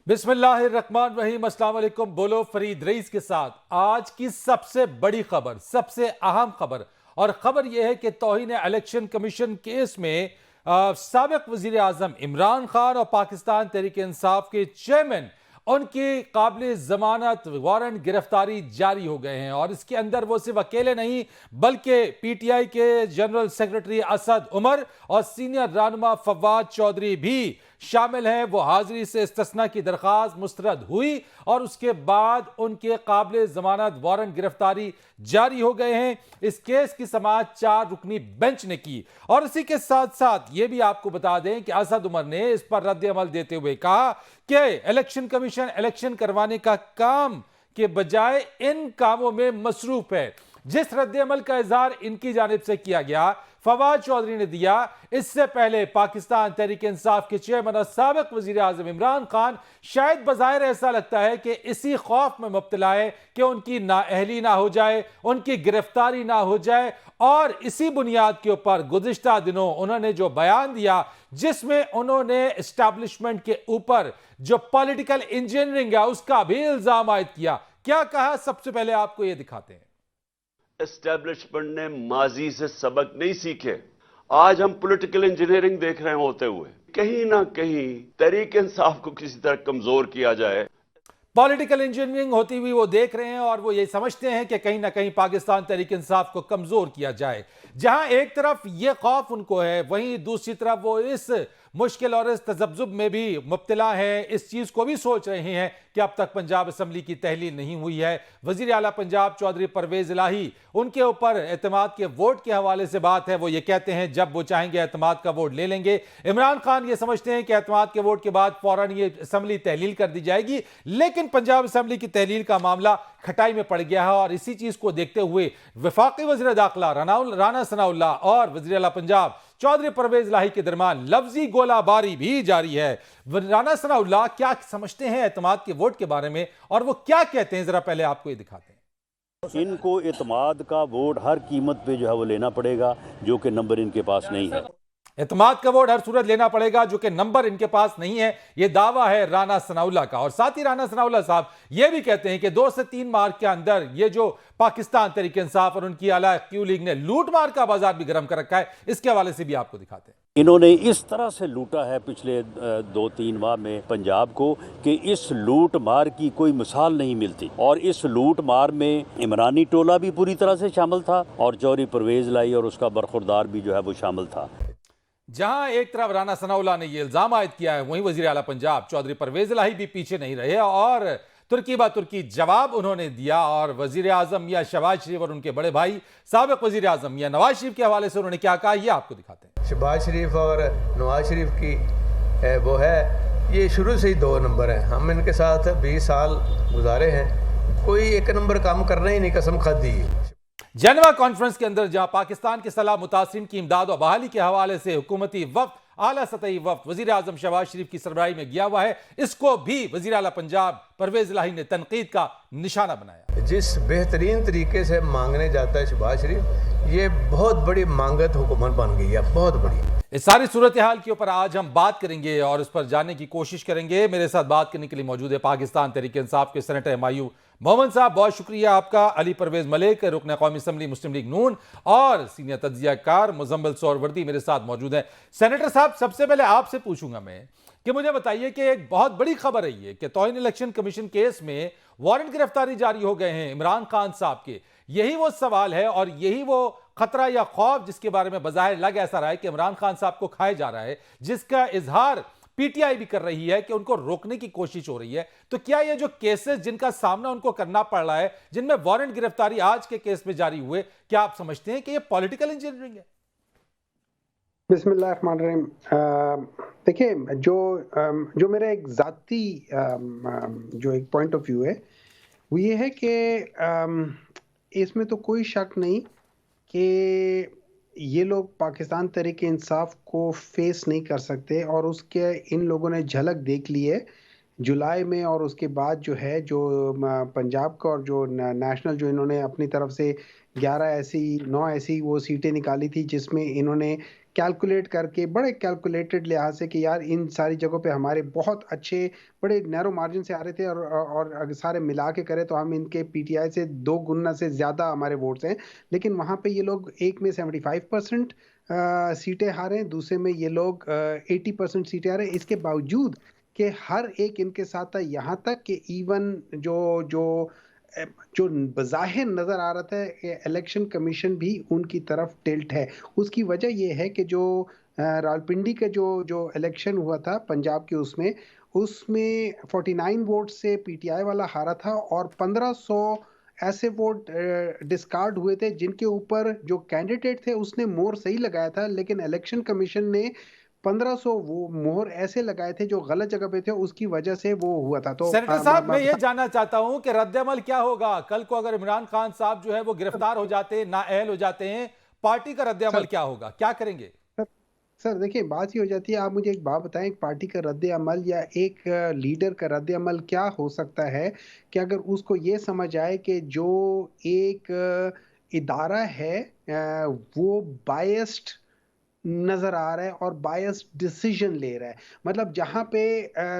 बिस्मिल्लाहिर्रहमानिर्रहीम, अस्सलाम वालेकुम। बोलो फरीद रईस के साथ आज की सबसे बड़ी खबर, सबसे अहम खबर, और खबर यह है कि तौहीन इलेक्शन कमीशन केस में साबिक वजीर आजम इमरान खान और पाकिस्तान तहरीक इंसाफ के चेयरमैन उनकी काबिल जमानत वारंट गिरफ्तारी जारी हो गए हैं। और इसके अंदर वो सिर्फ अकेले नहीं बल्कि पीटीआई के जनरल सेक्रेटरी असद उमर और सीनियर रहनुमा फवाद चौधरी भी शामिल हैं। वो हाजिरी से इस्तिस्ना की दरख्वास्त मुस्तरद हुई और उसके बाद उनके काबिल जमानत वारंट गिरफ्तारी जारी हो गए हैं। इस केस की समाअत 4 रुकनी बेंच ने की। और इसी के साथ साथ ये भी आपको बता दें कि असद उमर ने इस पर रद्द अमल देते हुए कहा कि इलेक्शन कमीशन इलेक्शन करवाने का काम के बजाय इन कामों में मसरूफ है। जिस रद्द अमल का इजहार इनकी जानिब से किया गया, फवाद चौधरी ने दिया, इससे पहले पाकिस्तान तहरीक इंसाफ के चेयरमैन और साबिक वजीर आजम इमरान खान शायद बज़ाहिर ऐसा लगता है कि इसी खौफ में मुब्तला है कि उनकी नाअहली ना हो जाए, उनकी गिरफ्तारी ना हो जाए। और इसी बुनियाद के ऊपर गुज़िश्ता दिनों उन्होंने जो बयान दिया जिसमें उन्होंने एस्टैब्लिशमेंट के ऊपर जो पॉलिटिकल इंजीनियरिंग है उसका भी इल्जाम आयद किया। क्या कहा, सबसे पहले आपको यह दिखाते हैं। एस्टेब्लिशमेंट ने माजी से सबक नहीं सीखे। आज हम पॉलिटिकल इंजीनियरिंग देख रहे होते हुए कहीं ना कहीं तहरीक इंसाफ को किसी तरह कमजोर किया जाए। पॉलिटिकल इंजीनियरिंग होती हुई वो देख रहे हैं और वो ये समझते हैं कि कहीं ना कहीं पाकिस्तान तहरीक इंसाफ को कमजोर किया जाए। जहां एक तरफ ये खौफ उनको है, वहीं दूसरी तरफ वो इस मुश्किल और इस तजब्जुब में भी मुब्तला है। इस चीज को भी सोच रहे हैं कि अब तक पंजाब असम्बली की तहलील नहीं हुई है। वजीर आला पंजाब चौधरी परवेज इलाही, उनके ऊपर एतमाद के वोट के हवाले से बात है। वो ये कहते हैं जब वो चाहेंगे एतमाद का वोट ले लेंगे। इमरान खान ये समझते हैं कि एतमाद के वोट के बाद फौरन ये असम्बली तहलील कर दी जाएगी। लेकिन पंजाब असम्बली की तहलील का मामला खटाई में पड़ गया है और इसी चीज को देखते हुए वफाकी वज़ीर दाखिला राना सनाउल्लाह और वज़ीर आला पंजाब चौधरी परवेज इलाही के दरमियान लफ्जी गोलाबारी भी जारी है। राना सनाउल्लाह क्या समझते हैं एतमाद के वोट के बारे में और वो क्या कहते हैं, जरा पहले आपको ये दिखाते हैं। इनको एतमाद का वोट हर कीमत पे जो है वो लेना पड़ेगा, जो कि नंबर इनके पास नहीं है। एतमाद का वोट हर सूरत लेना पड़ेगा, जो कि नंबर इनके पास नहीं है। यह दावा है राना सनाउल्लाह का। और साथ ही राना सनाउल्लाह साहब यह भी कहते हैं कि 2 से 3 मार्च के अंदर ये जो पाकिस्तान तहरीक इंसाफ और उनकी आला क्यू लीग ने लूट मार का बाजार भी गर्म कर रखा है। इसके हवाले से भी आपको दिखाते हैं। इन्होंने इस तरह से लूटा है पिछले 2-3 माह में पंजाब को कि इस लूट मार की कोई मिसाल नहीं मिलती। और इस लूट मार में इमरानी टोला भी पूरी तरह से शामिल था और चौधरी परवेज इलाही और उसका बरखुरदार भी जो है वो शामिल था। जहां एक तरफ राना सनाउल्लाह ने यह इल्जाम आयद किया है, वहीं वजीर आला पंजाब चौधरी परवेज इलाही भी पीछे नहीं रहे और तुर्की बा तुर्की जवाब उन्होंने दिया। और वजीर आजम या शहबाज शरीफ और उनके बड़े भाई साबिक वजीर आजम या नवाज शरीफ के हवाले से उन्होंने क्या कहा, यह आपको दिखाते हैं। शहबाज शरीफ और नवाज शरीफ की वो है, ये शुरू से ही 2 नंबर हैं। हम इनके साथ 20 साल गुजारे हैं, कोई 1 नंबर काम करना ही नहीं, कसम खादी। जेनेवा कॉन्फ्रेंस के अंदर जहां पाकिस्तान के सलाह मुतासिरीन की इमदाद और बहाली के हवाले से हुकूमती वफ्द, आला सतही वफ्द वजीर आजम शहबाज शरीफ की सरबराही में गया हुआ है, इसको भी वजीर आला पंजाब परवेज इलाही ने तनकीद का निशाना बनाया। जिस बेहतरीन तरीके से मांगने जाता है शहबाज शरीफ, ये बहुत बड़ी मांगत हुकूमत बन गई है, बहुत बड़ी। इस सारी सूरत हाल के ऊपर आज हम बात करेंगे और इस पर जानने की कोशिश करेंगे। मेरे साथ बात करने के लिए मौजूद है पाकिस्तान तहरीक इंसाफ के सेनेटर एमआईयू मोहम्मद साहब, बहुत शुक्रिया आपका। अली परवेज मलिक, रुकन कौमी असम्बली मुस्लिम लीग नून और सीनियर तज्जियाकार मुजम्मिल सोहरवर्दी मेरे साथ मौजूद हैं। सेनेटर साहब, सबसे पहले आपसे पूछूंगा मैं कि मुझे बताइए कि एक बहुत बड़ी खबर है ये कि तौहीन इलेक्शन कमीशन केस में वारंट गिरफ्तारी जारी हो गए हैं इमरान खान साहब के। यही वो सवाल है और यही वो खतरा या खौफ जिसके बारे में बज़ाहिर लग ऐसा रहा है कि इमरान खान साहब को खाया जा रहा है, जिसका इजहार पीटीआई भी कर रही है कि उनको रोकने की कोशिश हो रही है। तो क्या ये जो केसेस जिनका सामना उनको करना पड़ रहा है, जिनमें वारंट गिरफ्तारी आज के केस में जारी हुए, क्या आप समझते हैं कि ये पॉलिटिकल इंजीनियरिंग है? बिस्मिल्लाहिर्रहमानिर्रहीम। देखिए, जो मेरा एक ज़ाती जो एक पॉइंट ऑफ व्यू है वो ये है कि इसमें तो कोई शक नहीं कि ये लोग पाकिस्तान तहरीक इंसाफ को फेस नहीं कर सकते। और उसके इन लोगों ने झलक देख ली है जुलाई में, और उसके बाद जो है जो पंजाब का और जो नेशनल जो इन्होंने अपनी तरफ से 9 ऐसी वो सीटें निकाली थी जिसमें इन्होंने कैलकुलेट करके बड़े कैलकुलेटेड लिहाज से कि यार इन सारी जगहों पे हमारे बहुत अच्छे बड़े नैरो मार्जिन से आ रहे थे और अगर सारे मिला के करें तो हम इनके पीटीआई से 2 गुना से ज़्यादा हमारे वोट्स हैं, लेकिन वहाँ पे ये लोग एक में 75% सीटें हारे हैं, दूसरे में ये लोग 80% सीटें हारे। इसके बावजूद कि हर एक इनके साथ था, यहाँ तक कि इवन जो बज़ाहिर नजर आ रहा था इलेक्शन कमीशन भी उनकी तरफ टिल्ट है। उसकी वजह यह है कि जो रावलपिंडी का जो इलेक्शन हुआ था पंजाब के उसमें 49 वोट से पीटीआई वाला हारा था और 1500 ऐसे वोट डिस्कार्ड हुए थे जिनके ऊपर जो कैंडिडेट थे उसने मोहर सही लगाया था, लेकिन इलेक्शन कमीशन ने 1500 वो मोहर ऐसे लगाए थे जो गलत जगह पे थे, उसकी वजह से वो हुआ था। तो सेनेटर साहब, मैं ये जानना चाहता हूं कि रद्द-ए-अमल क्या होगा कल को अगर इमरान खान साहब जो है वो गिरफ्तार हो जाते हैं, नाअहल हो जाते हैं, पार्टी का रद्द-ए-अमल क्या होगा, क्या करेंगे? सर देखिए, बात ही हो जाती है। आप मुझे एक बात बताएं, एक पार्टी का रद्द अमल या एक लीडर का रद्द अमल क्या हो सकता है कि अगर उसको ये समझ आए कि जो एक इदारा है वो बायस्ड नजर आ रहा है और बायस्ड डिसीजन ले रहा है। मतलब जहां पे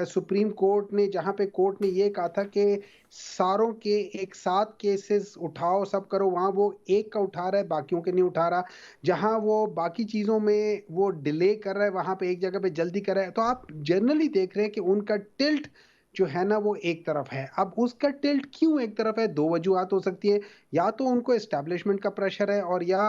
सुप्रीम कोर्ट ने कोर्ट ने ये कहा था कि सारों के एक साथ केसेस उठाओ, सब करो, वहां वो एक का उठा रहा है, बाकियों के नहीं उठा रहा। जहां वो बाकी चीजों में वो डिले कर रहा है, वहां पे एक जगह पे जल्दी कर रहा है। तो आप जनरली देख रहे हैं कि उनका टिल्ट जो है ना वो एक तरफ है। अब उसका टिल्ट क्यों एक तरफ है? 2 वजूहत हो सकती है। या तो उनको एस्टैब्लिशमेंट का प्रेशर है और या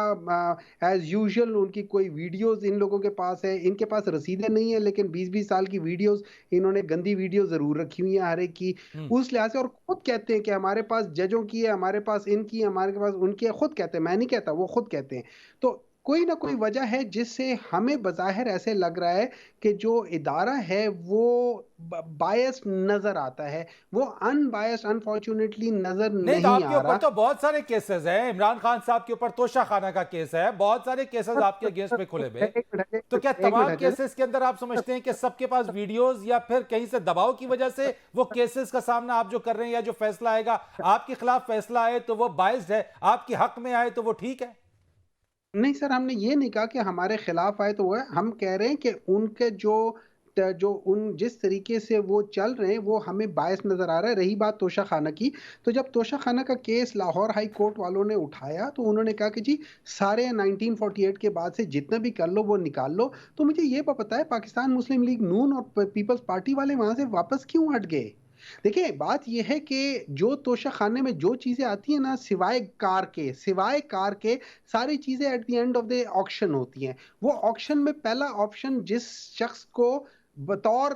एज यूजुअल उनकी कोई वीडियोस इन लोगों के पास है। इनके पास रसीदें नहीं है लेकिन 20-20 साल की वीडियोस, इन्होंने गंदी वीडियो जरूर रखी हुई है हर एक की, उस लिहाज से। और खुद कहते हैं कि हमारे पास जजों की है, हमारे पास इनकी है, हमारे पास उनकी है। खुद कहते हैं, मैं नहीं कहता, वो खुद कहते हैं। तो कोई ना कोई वजह है जिससे हमें बज़ाहिर ऐसे लग रहा है कि जो इदारा है वो बायस्ड नजर आता है, वो अनबायस्ड अनफॉर्चुनेटली नजर नहीं तो आ आपके ऊपर रहा। तो बहुत सारे केसेस हैं, इमरान खान साहब के ऊपर तोशाखाना का केस है, बहुत सारे केसेस आपके अगेंस्ट में खुले हुए। तो क्या तमाम केसेस के अंदर आप समझते हैं कि सबके पास वीडियोस या फिर कहीं से दबाव की वजह से वो केसेस का सामना आप जो कर रहे हैं या जो फैसला आएगा आपके खिलाफ फैसला आए तो वो बायस्ड है, आपके हक में आए तो वो ठीक है? नहीं सर, हमने ये नहीं कहा कि हमारे खिलाफ आए तो वो है। हम कह रहे हैं कि उनके उन जिस तरीके से वो चल रहे हैं वो हमें बायस नजर आ रहा है। रही बात तोशा खाना की, तो जब तोशा खाना का केस लाहौर हाई कोर्ट वालों ने उठाया तो उन्होंने कहा कि जी सारे 1948 के बाद से जितना भी कर लो वो निकाल लो। तो मुझे ये पता है पाकिस्तान मुस्लिम लीग नून और पीपल्स पार्टी वाले वहां से वापस क्यों हट गए। देखिए, बात यह है कि जो तोशा खाने में जो चीजें आती हैं ना, सिवाय कार के सारी चीजें at the end of the auction होती हैं। वो ऑक्शन में पहला ऑप्शन जिस शख्स को बतौर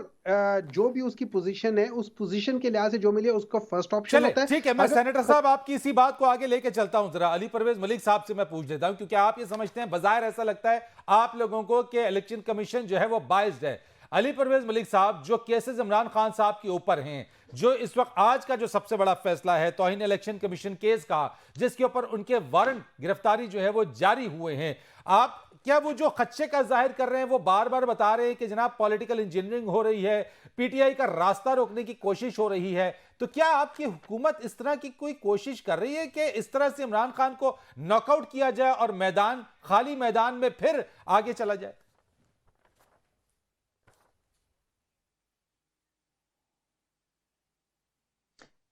जो भी उसकी पोजीशन है उस पोजीशन के लिहाज से जो मिले उसको फर्स्ट ऑप्शन होता है। ठीक है, मैं सेनेटर साहब आपकी इसी बात को आगे लेके चलता हूं। जरा अली परवेज मलिक साहब से मैं पूछ लेता हूं, क्योंकि आप ये समझते हैं, बाज़ाहिर ऐसा लगता है आप लोगों को कि इलेक्शन कमीशन जो है वो बायस्ड है। अली परवेज मलिक साहब, जो केसेस इमरान खान साहब के ऊपर हैं, जो इस वक्त आज का जो सबसे बड़ा फैसला है तौहीन इलेक्शन कमीशन केस का, जिसके ऊपर उनके वारंट गिरफ्तारी जो है वो जारी हुए हैं, आप क्या वो जो खदशे का जाहिर कर रहे हैं वो बार बार बता रहे हैं कि जनाब पॉलिटिकल इंजीनियरिंग हो रही है, पीटीआई का रास्ता रोकने की कोशिश हो रही है, तो क्या आपकी हुकूमत इस तरह की कोई कोशिश कर रही है कि इस तरह से इमरान खान को नॉकआउट किया जाए और खाली मैदान में फिर आगे चला जाए?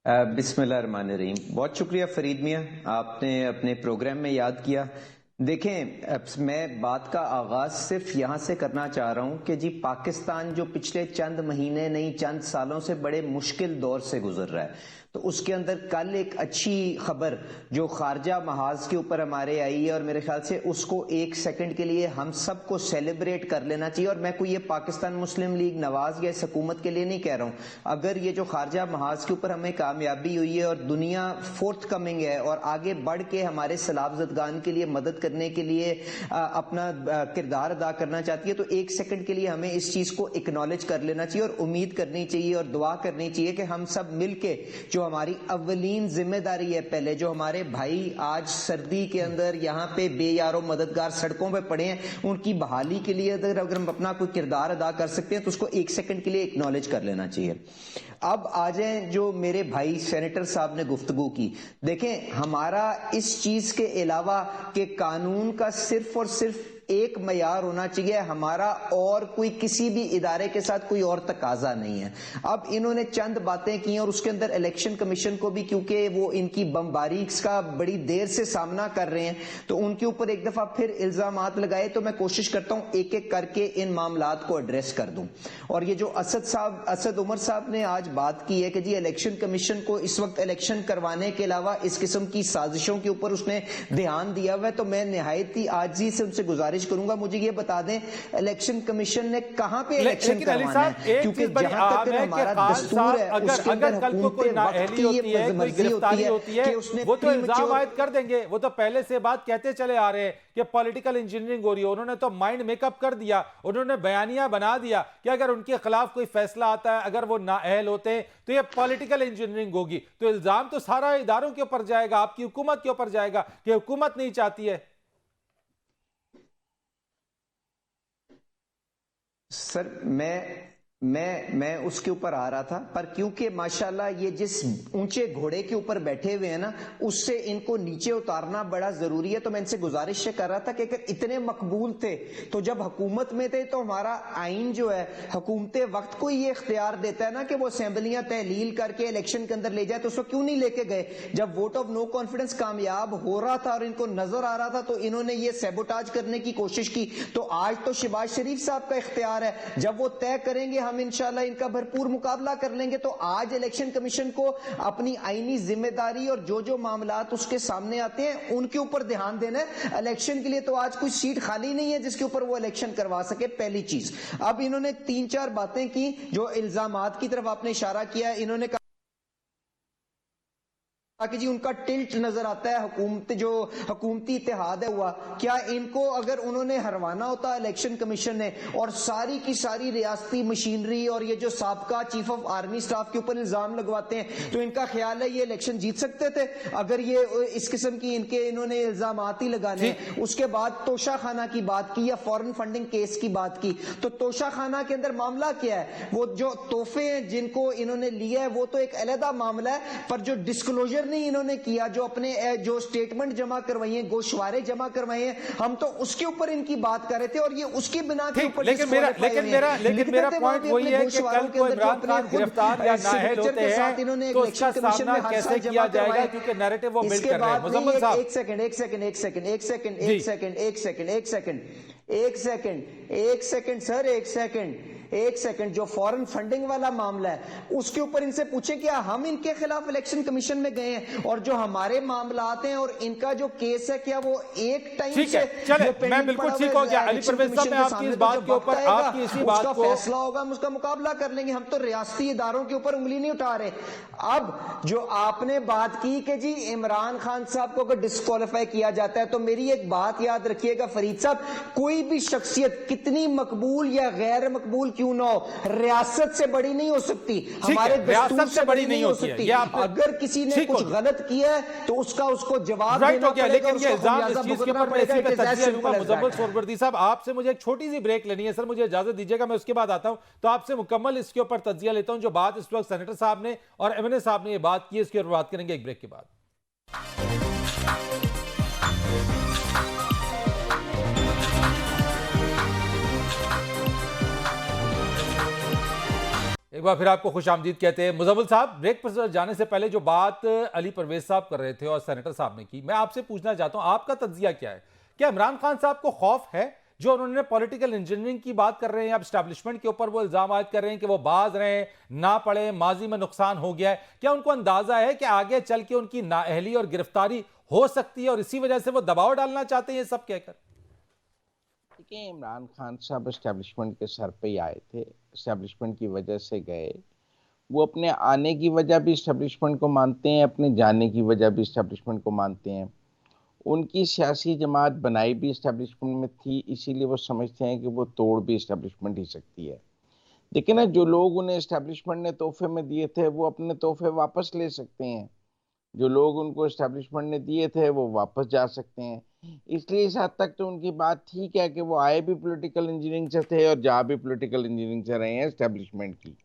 बिस्मिल्लाहिर्रहमानिर्रहीम। बहुत शुक्रिया फरीद मियाँ, आपने अपने प्रोग्राम में याद किया। देखें, मैं बात का आगाज सिर्फ यहाँ से करना चाह रहा हूँ कि जी पाकिस्तान जो पिछले चंद महीने नहीं चंद सालों से बड़े मुश्किल दौर से गुजर रहा है, तो उसके अंदर कल एक अच्छी खबर जो खारजा महाज के ऊपर हमारे आई है और मेरे ख्याल से उसको एक सेकंड के लिए हम सबको सेलिब्रेट कर लेना चाहिए। और मैं कोई ये पाकिस्तान मुस्लिम लीग नवाज या इस हुकूमत के लिए नहीं कह रहा हूँ। अगर ये जो खारजा महाज के ऊपर हमें कामयाबी हुई है और दुनिया फोर्थ कमिंग है और आगे बढ़ के हमारे सलाबजदगान के लिए मदद करने के लिए अपना किरदार अदा करना चाहती है, तो एक सेकंड के लिए हमें इस चीज को एक्नॉलेज कर लेना चाहिए और उम्मीद करनी चाहिए और दुआ करनी चाहिए कि हम सब मिलके जो हमारी अव्वलीन जिम्मेदारी है, पहले जो हमारे भाई आज सर्दी के अंदर यहाँ पे बेयारो मददगार सड़कों पे पड़े हैं, उनकी बहाली के लिए अगर हम अपना कोई किरदार अदा कर सकते हैं तो उसको एक सेकंड के लिए एक्नॉलेज कर लेना चाहिए। अब आ जाए जो मेरे भाई सेनेटर साहब ने गुफ्तगू की। देखें, हमारा इस चीज के अलावा कि कानून का सिर्फ और सिर्फ सिर्फ एक मयार होना चाहिए हमारा, और कोई किसी भी इदारे के साथ कोई और तकाजा नहीं है। अब इन्होंने चंद बातें की और उसके अंदर इलेक्शन कमीशन को भी, क्योंकि वो इनकी बमबारी का बड़ी देर से सामना कर रहे हैं, तो उनके ऊपर एक दफा फिर इल्जामात लगाए। तो मैं कोशिश करता हूं एक एक करके इन मामलात को एड्रेस कर दूं। और ये जो असद उमर साहब ने आज बात की है कि जी इलेक्शन कमीशन को इस वक्त इलेक्शन करवाने के अलावा इस किस्म की साजिशों के ऊपर उसने ध्यान दिया हुआ है, तो मैं निहायत ही आजी से उनसे गुजारिश करूंगा, मुझे ये बता दें इलेक्शन कमीशन ने कहां पे इलेक्शन करवाना है, क्योंकि जहां तक हमारा दस्तूर है उसके अंदर हुकूमत वक्त की ये मर्जी होती है कि उसने वो तो इल्जाम आयद कर देंगे। वो तो पहले से बात कहते चले आ रहे हैं कि पॉलिटिकल इंजीनियरिंग हो रही है। उन्होंने तो माइंड मेकअप कर दिया, उन्होंने बयानिया बना दिया कि अगर उनके खिलाफ कोई फैसला आता है, अगर वो नाअहल होते हैं तो ये पॉलिटिकल इंजीनियरिंग होगी। तो इल्जाम तो सारा इदारों के ऊपर जाएगा, आपकी हुकूमत के ऊपर जाएगा कि हुकूमत नहीं चाहती है। सर मैं उसके ऊपर आ रहा था, पर क्योंकि माशाल्लाह ये जिस ऊंचे घोड़े के ऊपर बैठे हुए हैं ना, उससे इनको नीचे उतारना बड़ा जरूरी है। तो मैं इनसे गुजारिश कर रहा था कि अगर इतने मकबूल थे तो जब हुकूमत में थे तो हमारा आइन जो है हुकूमत वक्त को ये इख्तियार देता है ना कि वो असेंबलियां तहलील करके इलेक्शन के अंदर ले जाए, तो उसको क्यों नहीं लेके गए? जब वोट ऑफ नो कॉन्फिडेंस कामयाब हो रहा था और इनको नजर आ रहा था तो इन्होंने ये सैबोटाज करने की कोशिश की। तो आज तो शहबाज शरीफ साहब का इख्तियार है, जब वो तय करेंगे हम इंशाल्लाह इनका भरपूर मुकाबला कर लेंगे। तो आज इलेक्शन कमीशन को अपनी आईनी जिम्मेदारी और जो जो मामलात उसके सामने आते हैं उनके ऊपर ध्यान देना है। इलेक्शन के लिए तो आज कोई सीट खाली नहीं है जिसके ऊपर वो इलेक्शन करवा सके, पहली चीज। अब इन्होंने 3-4 बातें की, जो इल्जामात की तरफ आपने इशारा किया। इन्होंने कहा कि जी उनका टिल्ट नजर आता है हुकूमती इत्तेहाद है हुआ। क्या इनको अगर उन्होंने हरवाना होता इलेक्शन कमीशन ने और सारी की सारी रियासती मशीनरी और ये जो साबका चीफ ऑफ आर्मी स्टाफ के ऊपर इल्जाम लगवाते हैं, तो इनका ख्याल है ये इलेक्शन जीत सकते थे? अगर ये इस किस्म की इन्होंने इल्जामात ही लगाने। उसके बाद तोशा खाना की बात की या फॉरेन फंडिंग केस की बात की, तो तोशा खाना के अंदर मामला क्या है? वो जो तोहफे हैं जिनको इन्होंने लिया है वो तो एक अलहदा मामला है, पर जो डिस्क्लोजर नहीं इन्होंने किया, जो अपने जो स्टेटमेंट जमा करवाई है, गोशवारे जमा करवाए हैं, हम तो उसके ऊपर इनकी बात कर रहे थे और ये उसकी बिना के ऊपर। लेकिन मेरा पॉइंट वही है कि कल को इमरान खान गिरफ्तार या नाअहल होते हैं तो उसका सामना कैसे किया जाएगा, क्योंकि नैरेटिव वो बिल्ड कर रहे हैं। मुजम्मिल साहब एक सेकंड जो फॉरेन फंडिंग वाला मामला है उसके ऊपर इनसे पूछे क्या हम इनके खिलाफ इलेक्शन कमीशन में गए हैं? और जो हमारे मामलात हैं और इनका जो केस है, क्या वो एक टाइम से चले, मैं बिल्कुल ठीक हो गया। अली परवेज साहब, मैं आपकी इस बात के ऊपर, आपकी इसी बात को फैसला होगा, हम उसका मुकाबला कर लेंगे। हम तो रियासती इदारों के ऊपर उंगली नहीं उठा रहे। अब जो आपने बात की कि जी इमरान खान साहब को अगर डिस्क्वालीफाई किया जाता है, तो मेरी एक बात याद रखिएगा फरीद साहब, कोई भी शख्सियत कितनी मकबूल या गैर मकबूल क्यों ना हो, रियासत से बड़ी नहीं हो सकती, हमारे दस्तूर से बड़ी नहीं हो सकती। अगर किसी ने कुछ गलत किया है तो उसको जवाब देना पड़ेगा। लेकिन ये इल्जाम इस चीज के ऊपर मैं इसी पे तज्जिया लूंगा। मुजम्मिल सोहरवर्दी साहब, आपसे मुझे एक छोटी सी ब्रेक लेनी है सर, मुझे इजाजत दीजिएगा, मैं उसके बाद आता हूं तो आपसे मुकम्मल इसके ऊपर तज्जिया लेता हूं। जो बात इस वक्त सेनेटर साहब ने और एमएनए साहब ने ये बात की, इसके ऊपर बात करेंगे एक ब्रेक के बाद। एक बार फिर आपको खुशामदीद कहते हैं। मुजम्मिल साहब, ब्रेक पर जाने से पहले जो बात अली परवेज साहब कर रहे थे और सेनेटर साहब ने की, मैं आपसे पूछना चाहता हूं आपका तज्जिया क्या है? क्या इमरान खान साहब को खौफ है जो उन्होंने पॉलिटिकल इंजीनियरिंग की बात कर रहे हैं, अब एस्टैब्लिशमेंट के ऊपर वो इल्जाम आयद कर रहे हैं कि वो बाज रहे हैं, ना पढ़े, माजी में नुकसान हो गया है? क्या उनको अंदाजा है कि आगे चल के उनकी नाअहली और गिरफ्तारी हो सकती है और इसी वजह से वो दबाव डालना चाहते हैं ये सब कहकर? देखिए, इमरान खान साहब एस्टैब्लिशमेंट के सर पे ही आए थे, एस्टैब्लिशमेंट की वजह से गए। वो अपने आने की वजह भी एस्टैब्लिशमेंट को मानते हैं, अपने जाने की वजह भी एस्टैब्लिशमेंट को मानते हैं। उनकी सियासी जमात बनाई भी एस्टैब्लिशमेंट में थी, इसीलिए वो समझते हैं कि वो तोड़ भी एस्टैब्लिशमेंट ही सकती है। लेकिन ना, जो लोग उन्हें एस्टैब्लिशमेंट ने तोहफे में दिए थे वो अपने तोहफे वापस ले सकते हैं। जो लोग उनको एस्टैब्लिशमेंट ने दिए थे वो वापस जा सकते हैं। इसलिए इस हद तक तो उनकी बात ठीक है कि वो आए भी पॉलिटिकल इंजीनियरिंग से थे और जा भी पॉलिटिकल इंजीनियरिंग से रहे हैं एस्टैब्लिशमेंट की।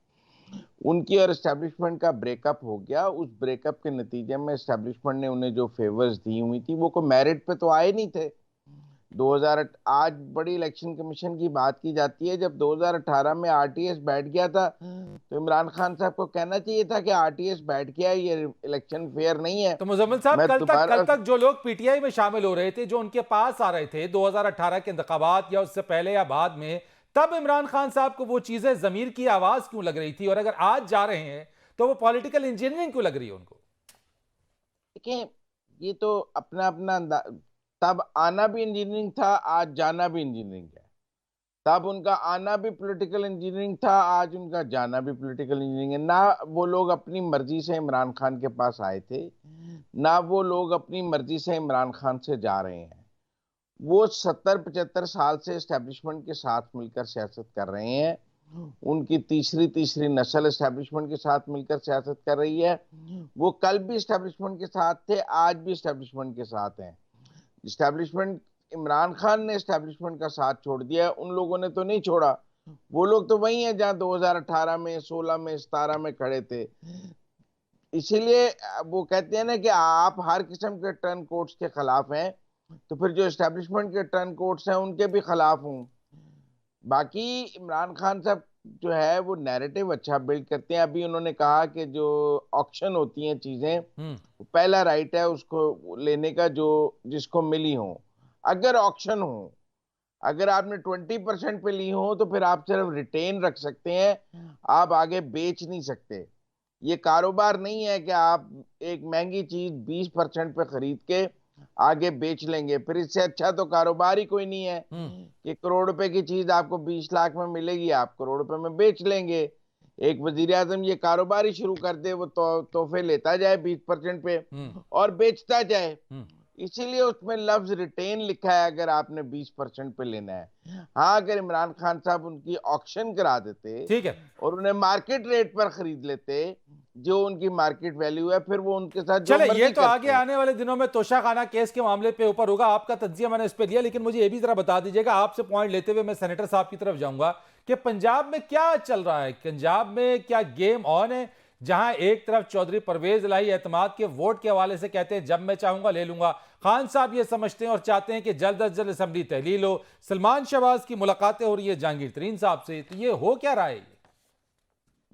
उनकी और एस्टैब्लिशमेंट का ब्रेकअप हो गया। उस ब्रेकअप के नतीजे में एस्टैब्लिशमेंट ने उन्हें जो फेवर्स दी हुई थी वो कोई मेरिट पे तो आए नहीं थे। आज बड़ी इलेक्शन कमीशन की बात की जाती है, जब 2018 में आरटीएस बैठ गया था तो इमरान खान साहब को कहना चाहिए था कि आरटीएस बैठ गया है, ये इलेक्शन फेयर नहीं है। तो मुजम्मिल साहब, मैं कल दोबारा तक जो लोग पीटीआई में शामिल हो रहे थे, जो उनके पास आ रहे थे 2018 के इंतखाबात या उससे पहले या बाद में, तब इमरान खान साहब को वो चीजें जमीर की आवाज क्यों लग रही थी, और अगर आज जा रहे हैं तो वो पॉलिटिकल इंजीनियरिंग क्यों लग रही है उनको? देखिए, ये तो अपना अपना तब आना भी इंजीनियरिंग था, आज जाना भी इंजीनियरिंग है। तब उनका आना भी पॉलिटिकल इंजीनियरिंग था, आज उनका जाना भी पॉलिटिकल इंजीनियरिंग है। ना वो लोग अपनी मर्जी से इमरान खान के पास आए थे, ना वो लोग अपनी मर्जी से इमरान खान से जा रहे हैं। वो 70-75 साल से एस्टेब्लिशमेंट के साथ मिलकर सियासत कर रहे हैं। उनकी तीसरी नस्ल एस्टेब्लिशमेंट के साथ मिलकर सियासत कर रही है। वो कल भी एस्टेब्लिशमेंट के साथ थे, आज भी एस्टेब्लिशमेंट के साथ हैं। एस्टेब्लिशमेंट, इमरान खान ने एस्टेब्लिशमेंट का साथ छोड़ दिया है, उन लोगों ने तो नहीं छोड़ा। वो लोग तो वही हैं जहां 2018 में, 16 में, 17 में खड़े थे। इसीलिए वो कहते हैं ना कि आप हर किस्म के टर्न कोर्ट्स के खिलाफ हैं, तो फिर जो एस्टेब्लिशमेंट के टर्न कोर्ट्स हैं उनके भी खिलाफ हूं। बाकी इमरान खान साहब जो है वो नैरेटिव अच्छा बिल्ड करते हैं। अभी उन्होंने कहा कि जो ऑक्शन होती हैं चीजें, पहला राइट है उसको लेने का जो जिसको मिली हो। अगर ऑक्शन हो, अगर आपने 20% पे ली हो तो फिर आप सिर्फ रिटेन रख सकते हैं, आप आगे बेच नहीं सकते। ये कारोबार नहीं है कि आप एक महंगी चीज 20% पे खरीद के आगे बेच लेंगे। फिर इससे अच्छा तो कारोबार ही कोई नहीं है कि करोड़ रुपए की चीज आपको 20 लाख में मिलेगी, आप करोड़ रुपए में बेच लेंगे। एक वजीर आजम ये कारोबार ही शुरू कर दे, वो तोहफे लेता जाए 20% पे और बेचता जाए। इसीलिए उसमें लफ्ज रिटेन लिखा है अगर आपने 20% पे लेना है। हाँ, अगर इमरान खान साहब उनकी ऑक्शन करा देते, ठीक है, और उन्हें मार्केट रेट पर खरीद लेते जो उनकी मार्केट वैल्यू है, फिर वो उनके साथ जो चले, मर्जी ये तो करते आगे हैं। आने वाले दिनों में तोशाखाना केस के मामले पे ऊपर होगा, आपका तज्जिया मैंने इस पे लिया। लेकिन मुझे ये भी जरा बता दीजिएगा, आपसे पॉइंट लेते हुए मैं सेनेटर साहब की तरफ जाऊंगा कि पंजाब में क्या चल रहा है, पंजाब में क्या गेम ऑन है, जहां एक तरफ चौधरी परवेज इलाही एतमाद के वोट के हवाले से कहते हैं जब मैं चाहूंगा ले लूंगा, खान साहब ये समझते हैं और चाहते हैं कि जल्द अज जल्द असेंबली तहलील हो, सलमान शहबाज की मुलाकातें हो रही है जहांगीर तरीन साहब से, तो ये हो क्या रहा है?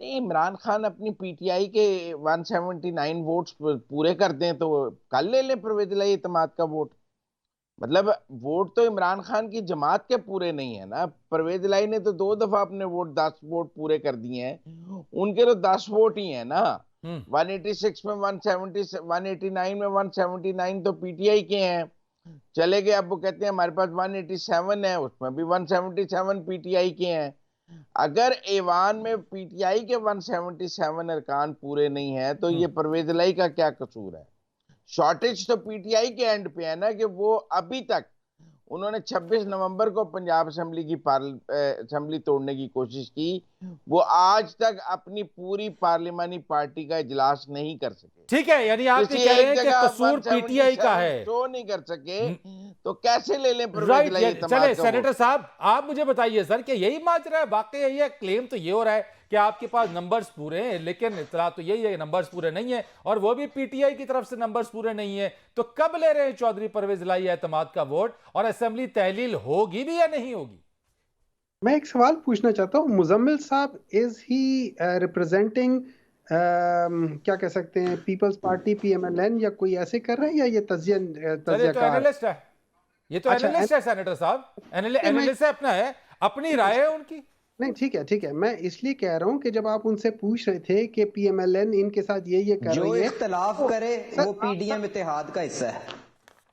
नहीं, इमरान खान अपनी पीटीआई के 179 वोट्स पूरे कर दें तो कल ले लें परवेज इलाही एतमाद का वोट। मतलब वोट तो इमरान खान की जमात के पूरे नहीं है ना। परवेज इलाही ने तो 2 दफा अपने वोट 10 वोट पूरे कर दिए हैं, उनके तो 10 वोट ही है ना। 186 में 170, 189 में 179 तो पीटीआई के हैं। चले गए, अब वो कहते हैं हमारे पास 187 है, उसमें भी 177 पीटीआई के हैं। अगर ऐवान में पीटीआई के 177 अरकान पूरे नहीं है तो ये परवेज इलाही का क्या कसूर है? शॉर्टेज तो पीटीआई के एंड पे है ना, कि वो अभी तक उन्होंने 26 नवंबर को पंजाब असेंबली की असेंबली तोड़ने की कोशिश की, वो आज तक अपनी पूरी पार्लिमानी पार्टी का इजलास नहीं कर सके। ठीक है, यानी आप ये कह रहे हैं कि कसूर पीटीआई का है, तो नहीं कर सके तो कैसे ले लें परवेज राइट? इलाही एतमाद चले का सेनेटर वोट? साहब, आप मुझे बताइए सर कि यही माजरा है, वाकई यही है? क्लेम तो ये हो रहा है कि आपके पास नंबर्स पूरे हैं, लेकिन इतला तो यही है नंबर्स पूरे नहीं है, और वो भी पीटीआई की तरफ से नंबर्स पूरे नहीं है। तो कब ले रहे हैं चौधरी परवेज इलाही एतमाद का वोट, और असेंबली तहलील होगी भी या नहीं होगी? मैं एक सवाल पूछना चाहता हूँ, मुजम्मिल साहब, इज ही रिप्रेजेंटिंग क्या कह सकते हैं, पीपल्स पार्टी पीएमएलएन, या कोई ऐसे कर रहे हैं, या ये चलिए, तो तजिया एनालिस्ट है, ये तो अच्छा, एनालिस्ट है सेनेटर साहब, एनालिस्ट है, अपना है, अपनी राय है उनकी। नहीं, ठीक है, ठीक है। मैं इसलिए कह रहा हूँ कि जब आप उनसे पूछ रहे थे कि पीएमएलएन इनके साथ ये कर जो रही है, इख्तलाफ तो करे सर, वो पीडीएम इत्तेहाद का हिस्सा है।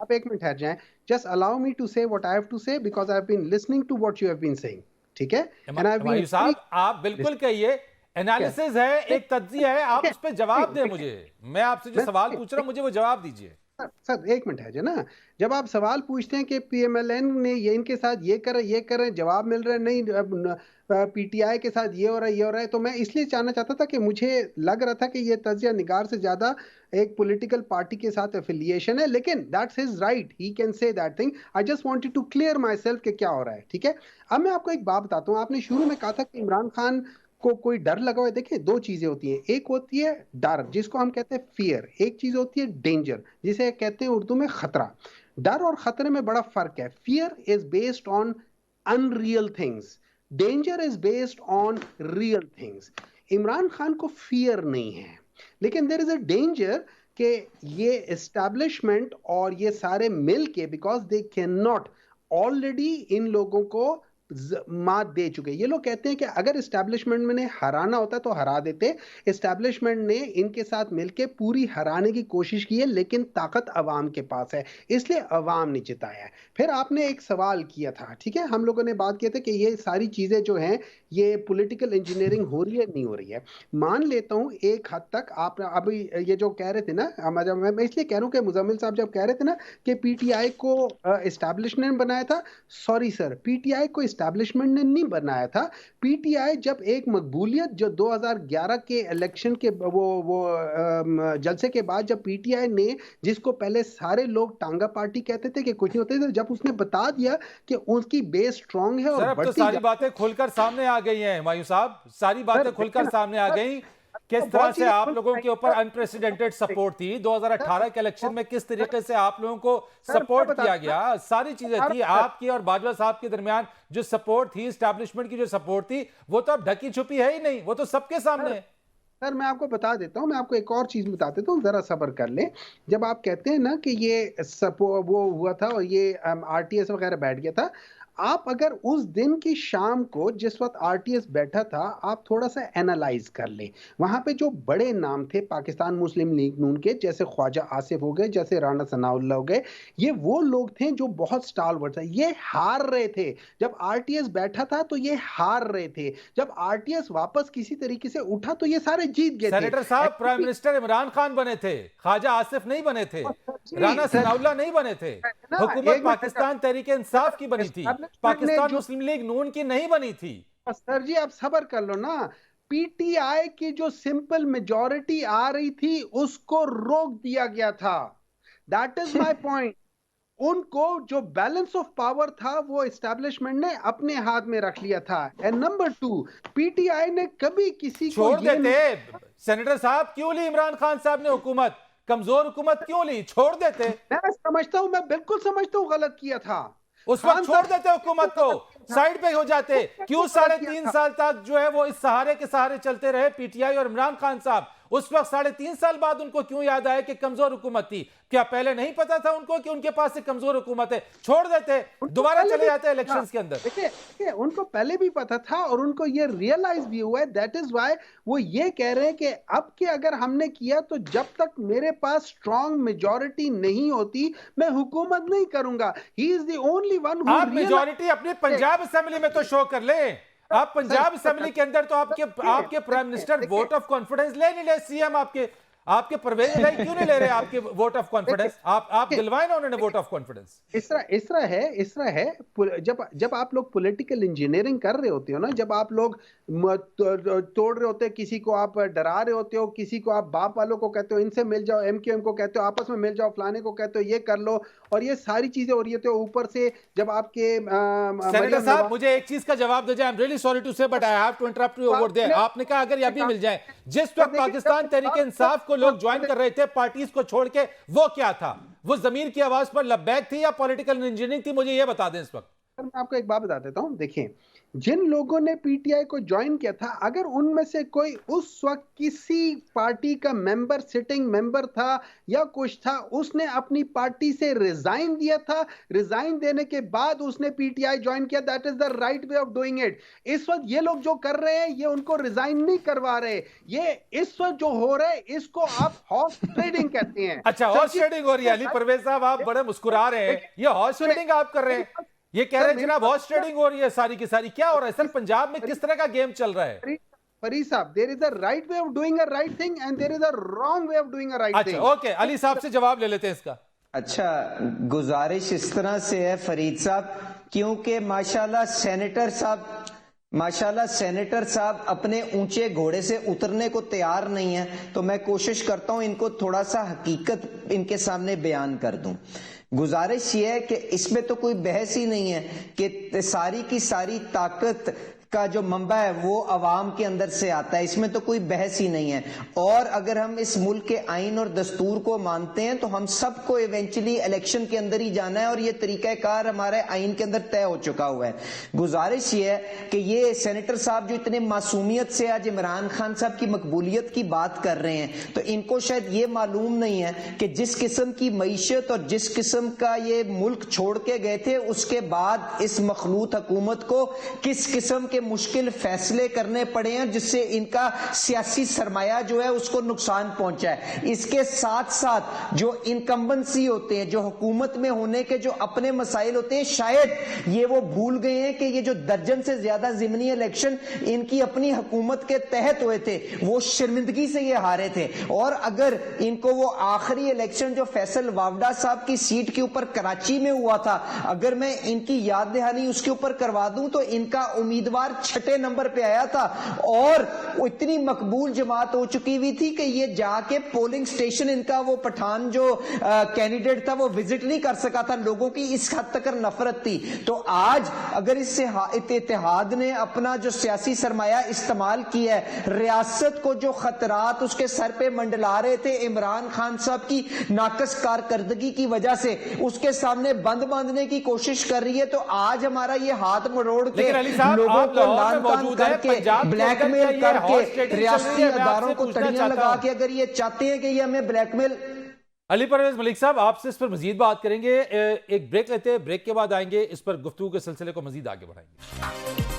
आप एक मिनट ठहर जाएं। Just allow me to say what I have to say, because I have been listening to what you have been saying, ठीक है? एंड आई हैव बीन, साहब आप बिल्कुल कहिए, एनालिसिस है, एक तज्जिया है, आप उस पर जवाब दें मुझे। मैं आपसे जो सवाल पूछ रहा हूं मुझे वो जवाब दीजिए। सर एक मिनट है जो ना, जब आप सवाल पूछते हैं कि पीएमएलएन ने ये इनके साथ ये कर रहे, जवाब मिल रहा है नहीं, पीटीआई के साथ ये हो रहा है, तो मैं इसलिए जानना चाहता था कि मुझे लग रहा था कि ये तजिया निगार से ज्यादा एक पॉलिटिकल पार्टी के साथ एफिलिएशन है, लेकिन that's his right, he can say that thing. I just wanted to clear myself कि क्या हो रहा है, ठीक है? अब मैं आपको एक बात बताता हूँ। आपने शुरू में कहा था कि इमरान खान को कोई डर लगा हुआ है। देखिए, 2 चीजें होती हैं, एक होती है डर जिसको हम कहते हैं फियर, एक चीज होती है डेंजर जिसे कहते हैं उर्दू में खतरा। डर और खतरे में बड़ा फर्क है। Fear is based on unreal things, danger is based on real things. Imran Khan को फियर नहीं है, लेकिन देयर इज अ डेंजर कि ये एस्टैब्लिशमेंट और ये सारे मिल के, because they can not, already in लोगों को मात दे चुके। ये लोग कहते हैं कि अगर एस्टैब्लिशमेंट में हराना होता तो हरा देते। एस्टैब्लिशमेंट ने इनके साथ मिलके पूरी हराने की कोशिश की है, लेकिन ताकत अवाम के पास है, इसलिए अवाम ने जिताया है। फिर आपने एक सवाल किया था, ठीक है, हम लोगों ने बात किया था कि ये सारी चीजें जो हैं ये पॉलिटिकल इंजीनियरिंग हो रही है नहीं हो रही है। मान लेता हूं एक हद तक। आप अभी ये जो कह रहे थे ना, मैं इसलिए कह रहा हूं कि मुजम्मिल साहब जब कह रहे थे ना कि पीटीआई को एस्टैब्लिशमेंट बनाया था, सॉरी सर, पीटीआई को एस्टैब्लिशमेंट ने नहीं बनाया था। पीटीआई जब एक मकबूलियत जो 2011 के इलेक्शन के वो जलसे के बाद जब पीटीआई ने, जिसको पहले सारे लोग टांगा पार्टी कहते थे कि कुछ नहीं होते थे, जब उसने बता दिया कि उसकी बेस स्ट्रांग है और अब तो सारी बातें खुलकर सामने आ गई हैं हुमायूं साहब, सारी बातें खुलकर सामने आ गई। किस तरह से आप लोगों के ऊपर अनप्रेसिडेंटेड सपोर्ट थी 2018 के इलेक्शन में, किस तरीके से आप लोगों को सपोर्ट किया गया, सारी चीजें थी आपकी और बाजवा साहब के दरमियान। जो सपोर्ट थी, एस्टैब्लिशमेंट की जो सपोर्ट थी, वो तो अब ढकी छुपी है ही नहीं, वो तो सबके सामने है। सर मैं आपको बता देता हूं, मैं आपको एक और चीज बता देता हूं, जरा सब्र कर ले। जब आप कहते हैं ना कि ये वो हुआ था और ये आरटीएस वगैरह बैठ गया था, आप अगर उस दिन की शाम को जिस वक्त आरटीएस बैठा था, आप थोड़ा सा एनालाइज कर ले, वहां पे जो बड़े नाम थे पाकिस्तान मुस्लिम लीग नून के, जैसे ख्वाजा आसिफ हो गए, जैसे राना सनाउल्लाह हो गए, ये वो लोग थे जो बहुत स्टालवर्ट थे। ये हार रहे थे जब आरटीएस बैठा था, तो ये हार रहे थे। जब आरटीएस वापस किसी तरीके से उठा तो ये सारे जीत गए थे। सेनेटर साहब, प्राइम मिनिस्टर इमरान खान बने थे, ख्वाजा आसिफ नहीं बने थे, राना सनाउल्लाह नहीं बने थे, हुकूमत पाकिस्तान तहरीक इंसाफ की बनी थी, पाकिस्तान मुस्लिम लीग नून की नहीं बनी थी। सर जी आप सब्र कर लो ना। पीटीआई की जो सिंपल मेजॉरिटी आ रही थी उसको रोक दिया गया था। That is my point. उनको जो बैलेंस ऑफ पावर था वो एस्टैब्लिशमेंट ने अपने हाथ में रख लिया था। एंड नंबर 2, पीटीआई ने कभी किसी को छोड़ देते। सेनेटर साहब, क्यों ली इमरान खान साहब ने हुकूमत? कमजोर हुकूमत क्यों ली? छोड़ देते। मैं समझता हूं, मैं बिल्कुल समझता हूं गलत किया था। उस वक्त छोड़ देते हुकूमत को, साइड पे हो जाते। क्यों 3.5 साल तक जो है वो इस सहारे के सहारे चलते रहे पीटीआई और इमरान खान साहब? उस वक्त 3.5 साल बाद उनको क्यों याद आया कि कमजोर हुकूमत थी? क्या पहले नहीं पता था उनको कि उनके पास एक कमजोर हुकूमत है? छोड़ देते, दोबारा चले जाते इलेक्शंस के अंदर। देखिए उनको पहले भी पता था और उनको ये रियलाइज भी हुआ है। दैट इज व्हाई वो ये कह रहे हैं कि अब के अगर हमने किया तो जब तक मेरे पास स्ट्रांग मेजॉरिटी नहीं होती मैं हुकूमत नहीं करूंगा। He is the only one who. आप मेजॉरिटी अपनी पंजाब असेंबली में तो शो कर ले। आप पंजाब असेंबली के अंदर तो आपके prime minister vote of confidence ले नहीं ले। सीएम आपके परवेज इलाही क्यों नहीं ले रहे आपके वोट ऑफ कॉन्फिडेंस? आप दिलवाए ना उन्होंने वोट ऑफ कॉन्फिडेंस। इस तरह है जब आप लोग पॉलिटिकल इंजीनियरिंग कर रहे होते हो ना, जब आप लोग तोड़ रहे होते हो, किसी को आप डरा रहे होते हो, किसी को आप बाप वालों को कहते हो इनसे मिल जाओ, एमक्यूएम को कहते हो आपस में मिल जाओ, फलाने को कहते हो ये कर लो, और ये सारी चीजें हो रही होती है। ऊपर से जब आपके सेनेटर साहब मुझे एक चीज का जवाब दीजिए। I am really sorry to say but I have to interrupt you over there. आपने कहा अगर ये भी मिल जाए, जिस वक्त पाकिस्तान तहरीक इंसाफ को लोग ज्वाइन कर रहे थे पार्टीज को छोड़ के, वो क्या था? वो जमीर की आवाज पर लब्बैक थी या पॉलिटिकल इंजीनियरिंग थी? मुझे ये बता दें इस वक्त। मैं आपको एक बात बता देता हूं। देखिए, जिन लोगों ने पीटीआई को ज्वाइन किया था, अगर उनमें से कोई उस वक्त किसी पार्टी का मेंबर, सिटिंग मेंबर था या कुछ था, उसने अपनी पार्टी से रिजाइन दिया था, रिजाइन देने के बाद उसने पीटीआई ज्वाइन किया, that is the right way of doing it. इस वक्त ये लोग जो कर रहे हैं ये उनको रिजाइन नहीं करवा रहे। ये इस वक्त जो हो रहा है इसको आप हॉर्स ट्रेडिंग कहते हैं। अच्छा, हॉर्स ट्रेडिंग हो रही है। अली परवेज साहब आप बड़े मुस्कुरा रहे हैं, ये हॉर्स ट्रेडिंग आप कर रहे हैं? ये कह रहे हैं जनाब हॉर्स ट्रेडिंग हो रही है सारी की सारी। क्या हो रहा है सर? पंजाब में किस तरह का गेम चल रहा है? फरीद साहब, there is a right way of doing a right thing and there is a wrong way of doing a right thing. अच्छा ओके, अली साहब से जवाब ले लेते हैं इसका। अच्छा, गुजारिश इस तरह से है फरीद साहब, क्योंकि माशाल्लाह सेनेटर साहब अपने ऊंचे घोड़े से उतरने को तैयार नहीं है, तो मैं कोशिश करता हूं इनको थोड़ा सा हकीकत इनके सामने बयान कर दूं। गुजारिश ये है कि इसमें तो कोई बहस ही नहीं है कि सारी की सारी ताकत का जो मंबा है वो अवाम के अंदर से आता है, इसमें तो कोई बहस ही नहीं है। और अगर हम इस मुल्क के आइन और दस्तूर को मानते हैं तो हम सबको इवेंचुअली इलेक्शन के अंदर ही जाना है, और ये तरीकाकार हमारे आइन के अंदर तय हो चुका हुआ है। गुजारिश ये है कि ये सेनेटर साहब जो इतने मासूमियत से आज इमरान खान साहब की मकबूलियत की बात कर रहे हैं, तो इनको शायद ये मालूम नहीं है कि जिस किस्म की मईशत और जिस किस्म का ये मुल्क छोड़ के गए थे, उसके बाद इस मखलूत हुकूमत को किस किस्म के मुश्किल फैसले करने पड़े हैं, जिससे इनका सियासी सरमाया जो है उसको नुकसान पहुंचा है। इसके साथ साथ जो इनकम्बेंसी होते हैं, जो हुकूमत में होने के जो अपने मसाइल होते हैं, शायद ये वो भूल गए हैं कि ये जो दर्जन से ज्यादा ज़िमनी इलेक्शन इनकी अपनी हुकूमत के तहत हुए थे, वो शर्मिंदगी से ये हारे थे। और अगर इनको वो आखिरी इलेक्शन जो फैसल वावडा साहब की सीट के ऊपर कराची में हुआ था, अगर मैं इनकी याद दहानी उसके ऊपर करवा दूं, तो इनका उम्मीदवार 6 नंबर पे आया था और इतनी मकबूल जमात हो चुकी हुई थी कि ये जाके पोलिंग स्टेशन इनका वो पठान जो कैंडिडेट था वो विजिट नहीं कर सका था। लोगों की इस हद तक नफरत थी। तो आज अगर इससे इत्तेहाद ने अपना जो सियासी सरमाया इस्तेमाल किया है, रियासत को जो खतरात उसके सर पे मंडला रहे थे इमरान खान साहब की नाकस कारकर्दगी की वजह से, उसके सामने बंद बांधने की कोशिश कर रही है। तो आज हमारा ये हाथ मरोड़ के लोगों को लान करके ब्लैकमेल करके रियासती अदारों को तड़ियां लगा के अगर ये चाहते हैं कि ये हमें ब्लैकमेल। अली परवेज मलिक साहब, आपसे इस पर मजीद बात करेंगे। एक ब्रेक लेते हैं, ब्रेक के बाद आएंगे, इस पर गुफ्तगू के सिलसिले को मजीद आगे बढ़ाएंगे।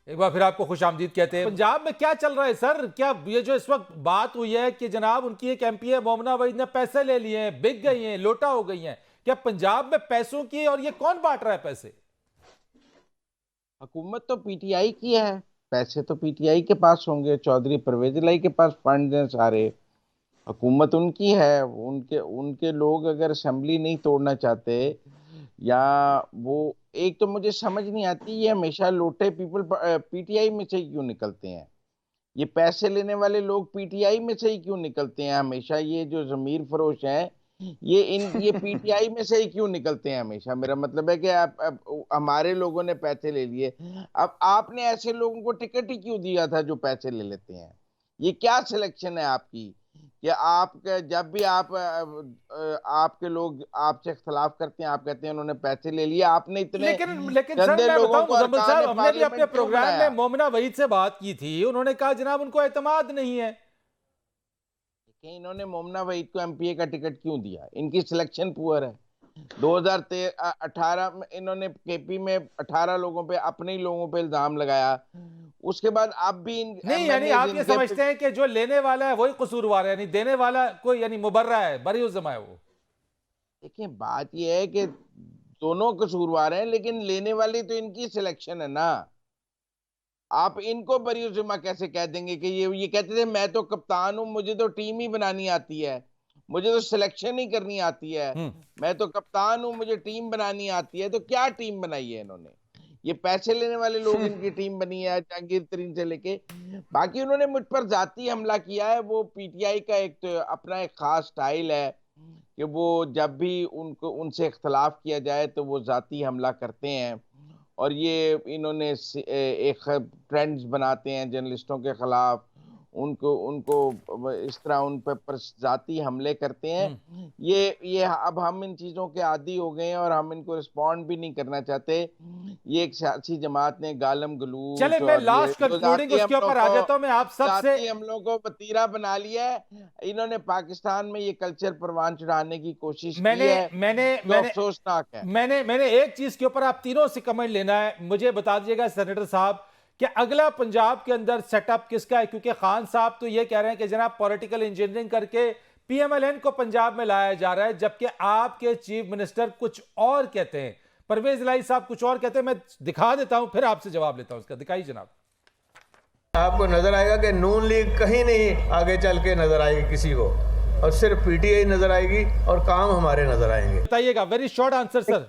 एक बार फिर आपको खुशामदीद कहते हैं। पंजाब में क्या चल रहा है सर? क्या ये जो इस वक्त बात हुई है कि जनाब उनकी एक एमपी है मोमना वहीद ने पैसे ले लिए हैं, बिक गई हैं, लोटा हो गई हैं, क्या पंजाब में पैसों की, और ये कौन बांट रहा है पैसे? हुकूमत तो पीटीआई की है, पैसे तो पीटीआई के पास होंगे, चौधरी परवेज इलाही के पास फंड हैं सारे, हुकूमत उनकी है। उनके लोग अगर असेंबली नहीं तोड़ना चाहते, या वो एक तो मुझे समझ नहीं आती, ये हमेशा लोटे पीपल पीटीआई में से ही क्यों निकलते हैं? ये पैसे लेने वाले लोग पीटीआई में से ही क्यों निकलते हैं हमेशा? ये जो जमीर फरोश हैं ये पीटीआई में से ही क्यों निकलते हैं हमेशा? मेरा मतलब है कि आप हमारे लोगों ने पैसे ले लिए, अब आपने ऐसे लोगों को टिकट ही क्यों दिया था जो पैसे ले लेते हैं? ये क्या सिलेक्शन है आपकी कि आपके जब भी आपके लोग आपसे इख्तलाफ करते हैं, आप कहते हैं उन्होंने पैसे ले लिए, आपने इतने लेकिन सर मैं बताऊं मुजम्मिल साहब, हमने भी अपने प्रोग्राम में मोमना वहीद से बात की थी, उन्होंने कहा जनाब उनको एतमाद नहीं है। कि इन्होंने मोमना वहीद को एमपीए का टिकट क्यों दिया? इनकी सिलेक्शन पुअर है। 2018 में इन्होंने केपी में 18 लोगों पे, अपने ही लोगों पे इल्जाम लगाया, उसके बाद अब भी नहीं, यानी आप ये समझते हैं कि जो लेने वाला है वही कसूरवार है, यानी देने वाला कोई यानी मुबर्रा है, बरीउज़्ज़मा है वो? देखिए बात ये है कि दोनों कसूरवार हैं, लेकिन लेने वाली तो इनकी सिलेक्शन है ना। आप इनको बरीउज़्ज़मा कैसे कह देंगे कि ये कहते थे मैं तो कप्तान हूं, मुझे तो टीम ही बनानी आती है, मुझे तो सिलेक्शन ही करनी आती है, मैं तो कप्तान हूं, मुझे टीम बनानी आती है। तो क्या टीम बनाई है इन्होंने? ये पैसे लेने वाले लोग इनकी टीम बनी है, जहांगीर तरीन से लेके बाकी। उन्होंने मुझ पर जाती हमला किया है। वो पीटीआई का एक तो अपना एक खास स्टाइल है कि वो जब भी उनसे इख्तलाफ किया जाए तो वो जाती हमला करते हैं, और ये इन्होंने एक ट्रेंड्स बनाते हैं जर्नलिस्टों के खिलाफ, उनको इस तरह उन पर जाती हमले करते हैं। ये अब हम इन चीजों के आदी हो गए हैं और हम इनको रिस्पॉन्ड भी नहीं करना चाहते। ये एक सियासी जमात ने गालम गलूच, चले मैं लास्ट कंक्लूडिंग उसके ऊपर आ जाता हूं। मैं आप सबसे हम लोगों को वतीरा बना लिया है। इन्होंने पाकिस्तान में ये कल्चर परवान चढ़ाने की कोशिश की है। मैंने अफसोसनाक है। मैंने एक चीज के ऊपर आप तीनों से कमेंट लेना है, मुझे बता दीजिएगा सेनेटर साहब कि अगला पंजाब के अंदर सेटअप किसका है? क्योंकि खान साहब तो ये कह रहे हैं कि जनाब पॉलिटिकल इंजीनियरिंग करके पीएमएलएन को पंजाब में लाया जा रहा है, जबकि आपके चीफ मिनिस्टर कुछ और कहते हैं, परवेज इलाही साहब कुछ और कहते हैं। मैं दिखा देता हूं, फिर आपसे जवाब लेता हूं इसका। दिखाइए जनाब। आपको नजर आएगा कि नून लीग कहीं नहीं आगे चल के नजर आएगी किसी को, और सिर्फ पीटीआई नजर आएगी और काम हमारे नजर आएंगे। बताइएगा, वेरी शॉर्ट आंसर सर।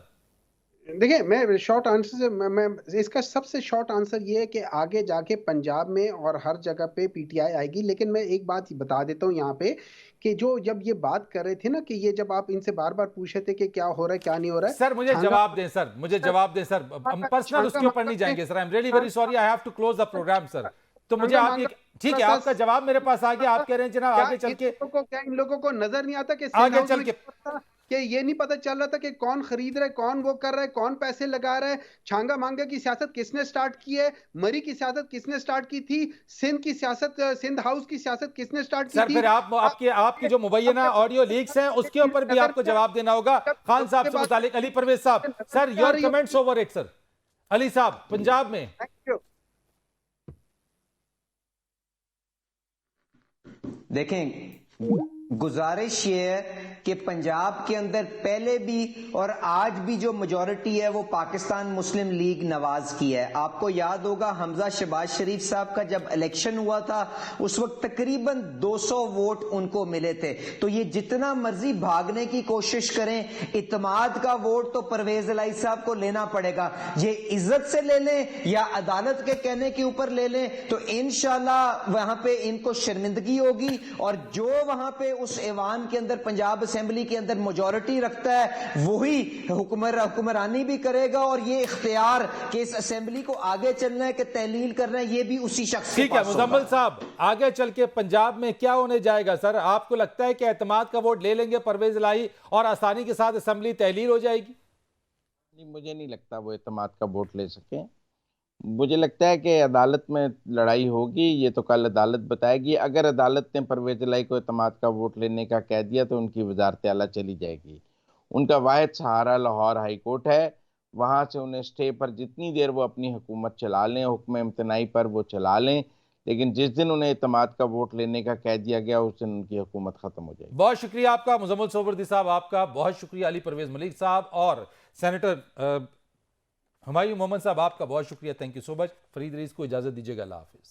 देखिए, मैं शॉर्ट आंसर से मैं इसका सबसे शॉर्ट आंसर ये है कि आगे जाके पंजाब में और हर जगह पे पीटीआई आएगी। लेकिन मैं एक बात बता देता हूँ यहाँ पे कि जो जब ये बात कर रहे थे ना कि ये जब आप इनसे बार बार पूछे थे कि क्या हो रहा है क्या नहीं हो रहा है, सर मुझे जवाब दें सर, मुझे जवाब दें सर, हम पर्सनल उसके ऊपर नहीं जाएंगे sir. I am really very sorry, I have to close the program sir. तो मुझे आप ये, ठीक है आपका जवाब मेरे पास आ गया। आप कह रहे हैं जनाब आगे चल के, क्या इन लोगों को नजर नहीं आता कि आगे चल के कि ये नहीं पता चल रहा था कि कौन खरीद रहा है, कौन वो कर रहा है, कौन पैसे लगा रहा है, छांगा मांगा की सियासत किसने स्टार्ट की है, मरी की सियासत किसने स्टार्ट की थी, सिंध की सियासत, सिंध हाउस की सियासत किसने स्टार्ट की सर? थी? फिर आपकी जो मुबैना ऑडियो लीक्स हैं उसके ऊपर भी आपको जवाब देना होगा खान साहब से मुतालिक। अली परवेज साहब, sir your comments over it sir. Ali साहब, पंजाब में थैंक यू। देखें, गुजारिश ये है कि पंजाब के अंदर पहले भी और आज भी जो मेजॉरिटी है वो पाकिस्तान मुस्लिम लीग नवाज की है। आपको याद होगा हमजा शहबाज शरीफ साहब का जब इलेक्शन हुआ था उस वक्त तकरीबन 200 वोट उनको मिले थे। तो ये जितना मर्जी भागने की कोशिश करें, इत्तेमाद का वोट तो परवेज इलाही साहब को लेना पड़ेगा। ये इज्जत से ले लें या अदालत के कहने के ऊपर ले लें तो इंशाल्लाह वहां पे इनको शर्मिंदगी होगी। और जो वहां पे उस ऐवान के अंदर पंजाब असेंबली के अंदर मेजॉरिटी रखता है वही हुक्मरानी भी करेगा। और ये इख्तियार कि इस असेंबली को आगे चलना है कि तहलील करना है ये भी उसी शख्स के ठीक है। पास होगा। मुजम्मिल साहब, आगे चल के पंजाब में क्या होने जाएगा सर? आपको लगता है कि एतमाद का वोट ले लेंगे परवेज इलाही और आसानी के साथ असेंबली तहलील हो जाएगी? नहीं, मुझे नहीं लगता वो एतमाद का वोट ले सके। मुझे लगता है कि अदालत में लड़ाई होगी, ये तो कल अदालत बताएगी। अगर अदालत ने परवेज इलाही को एतमाद का वोट लेने का कह दिया तो उनकी वजारत आला चली जाएगी। उनका वाहिद सहारा लाहौर हाई कोर्ट है, वहाँ से उन्हें स्टे पर जितनी देर वो अपनी हुकूमत चला लें, हुक्म इम्तनाई पर वो चला लें, लेकिन जिस दिन उन्हें एतमाद का वोट लेने का कह दिया गया उस दिन उनकी हुकूमत खत्म हो जाएगी। बहुत शुक्रिया आपका मुजम्मिल सोहवर्दी साहब, आपका बहुत शुक्रिया। अली परवेज मलिक साहब और सेनेटर हुमायूं मोहम्मद साहब, आपका बहुत शुक्रिया। Thank you so much. Farid Rais को इजाजत दीजिएगा। अल्लाह हाफिज।